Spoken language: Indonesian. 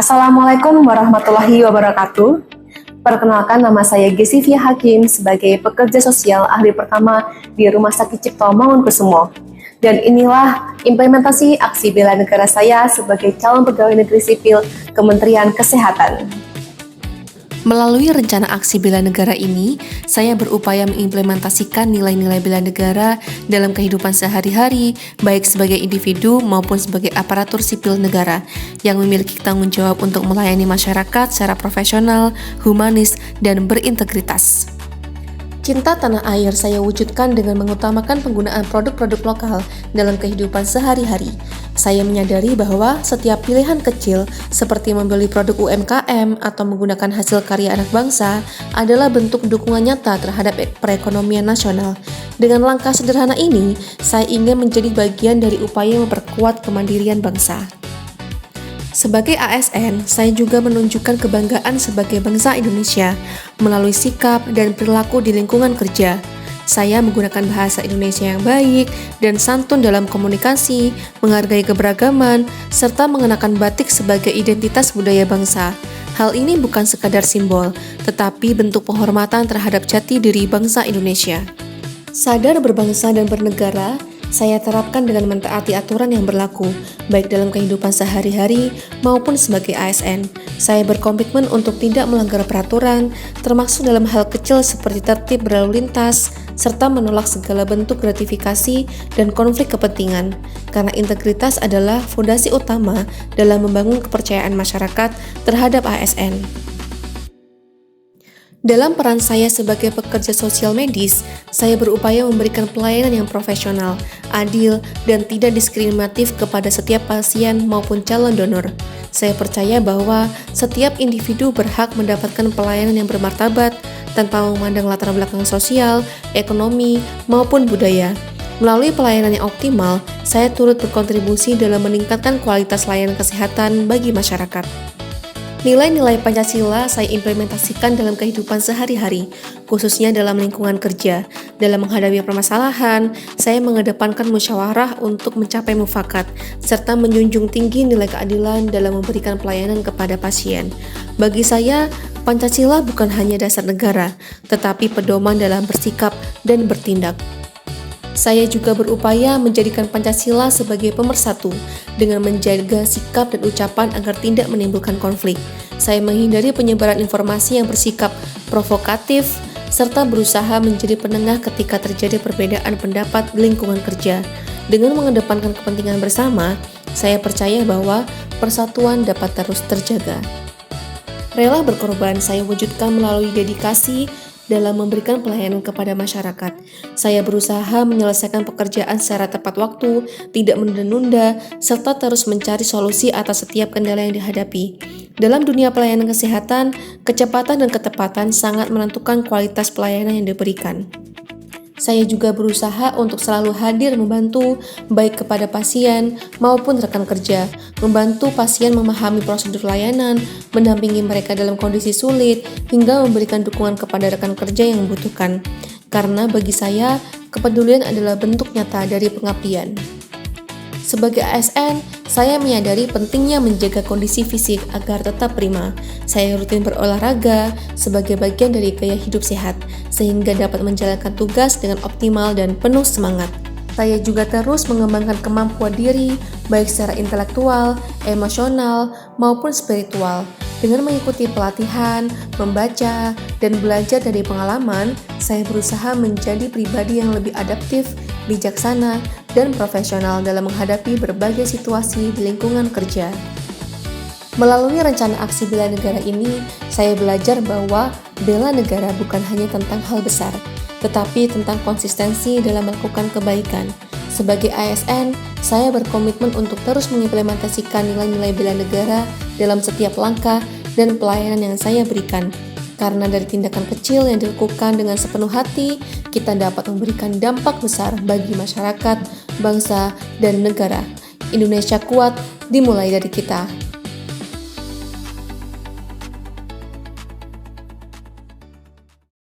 Assalamualaikum warahmatullahi wabarakatuh. Perkenalkan, nama saya Gesivia Hakim sebagai pekerja sosial ahli pertama di Rumah Sakit Cipto Mangunkusumo. Dan inilah implementasi aksi bela negara saya sebagai calon pegawai negeri sipil Kementerian Kesehatan. Melalui rencana aksi bela negara ini, saya berupaya mengimplementasikan nilai-nilai bela negara dalam kehidupan sehari-hari, baik sebagai individu maupun sebagai aparatur sipil negara yang memiliki tanggung jawab untuk melayani masyarakat secara profesional, humanis, dan berintegritas. Cinta tanah air saya wujudkan dengan mengutamakan penggunaan produk-produk lokal dalam kehidupan sehari-hari. Saya menyadari bahwa setiap pilihan kecil seperti membeli produk UMKM atau menggunakan hasil karya anak bangsa adalah bentuk dukungan nyata terhadap perekonomian nasional. Dengan langkah sederhana ini, saya ingin menjadi bagian dari upaya memperkuat kemandirian bangsa. Sebagai ASN, saya juga menunjukkan kebanggaan sebagai bangsa Indonesia melalui sikap dan perilaku di lingkungan kerja. Saya menggunakan bahasa Indonesia yang baik dan santun dalam komunikasi, menghargai keberagaman, serta mengenakan batik sebagai identitas budaya bangsa. Hal ini bukan sekadar simbol, tetapi bentuk penghormatan terhadap jati diri bangsa Indonesia. Sadar berbangsa dan bernegara, saya terapkan dengan mentaati aturan yang berlaku, baik dalam kehidupan sehari-hari maupun sebagai ASN. Saya berkomitmen untuk tidak melanggar peraturan, termasuk dalam hal kecil seperti tertib berlalu lintas, serta menolak segala bentuk gratifikasi dan konflik kepentingan, karena integritas adalah fondasi utama dalam membangun kepercayaan masyarakat terhadap ASN. Dalam peran saya sebagai pekerja sosial medis, saya berupaya memberikan pelayanan yang profesional, adil, dan tidak diskriminatif kepada setiap pasien maupun calon donor. Saya percaya bahwa setiap individu berhak mendapatkan pelayanan yang bermartabat tanpa memandang latar belakang sosial, ekonomi, maupun budaya. Melalui pelayanan yang optimal, saya turut berkontribusi dalam meningkatkan kualitas layanan kesehatan bagi masyarakat. Nilai-nilai Pancasila saya implementasikan dalam kehidupan sehari-hari, khususnya dalam lingkungan kerja. Dalam menghadapi permasalahan, saya mengedepankan musyawarah untuk mencapai mufakat, serta menjunjung tinggi nilai keadilan dalam memberikan pelayanan kepada pasien. Bagi saya, Pancasila bukan hanya dasar negara, tetapi pedoman dalam bersikap dan bertindak. Saya juga berupaya menjadikan Pancasila sebagai pemersatu dengan menjaga sikap dan ucapan agar tidak menimbulkan konflik. Saya menghindari penyebaran informasi yang bersikap provokatif serta berusaha menjadi penengah ketika terjadi perbedaan pendapat di lingkungan kerja. Dengan mengedepankan kepentingan bersama, saya percaya bahwa persatuan dapat terus terjaga. Rela berkorban saya wujudkan melalui dedikasi dalam memberikan pelayanan kepada masyarakat. Saya berusaha menyelesaikan pekerjaan secara tepat waktu, tidak menunda-nunda, serta terus mencari solusi atas setiap kendala yang dihadapi. Dalam dunia pelayanan kesehatan, kecepatan dan ketepatan sangat menentukan kualitas pelayanan yang diberikan. Saya juga berusaha untuk selalu hadir membantu, baik kepada pasien maupun rekan kerja, membantu pasien memahami prosedur layanan, mendampingi mereka dalam kondisi sulit, hingga memberikan dukungan kepada rekan kerja yang membutuhkan. Karena bagi saya, kepedulian adalah bentuk nyata dari pengabdian. Sebagai ASN, saya menyadari pentingnya menjaga kondisi fisik agar tetap prima. Saya rutin berolahraga sebagai bagian dari gaya hidup sehat, sehingga dapat menjalankan tugas dengan optimal dan penuh semangat. Saya juga terus mengembangkan kemampuan diri, baik secara intelektual, emosional, maupun spiritual. Dengan mengikuti pelatihan, membaca, dan belajar dari pengalaman, saya berusaha menjadi pribadi yang lebih adaptif, bijaksana, dan profesional dalam menghadapi berbagai situasi di lingkungan kerja. Melalui rencana aksi bela negara ini, saya belajar bahwa bela negara bukan hanya tentang hal besar, tetapi tentang konsistensi dalam melakukan kebaikan. Sebagai ASN, saya berkomitmen untuk terus mengimplementasikan nilai-nilai bela negara dalam setiap langkah dan pelayanan yang saya berikan. Karena dari tindakan kecil yang dilakukan dengan sepenuh hati, kita dapat memberikan dampak besar bagi masyarakat, bangsa, dan negara. Indonesia kuat dimulai dari kita.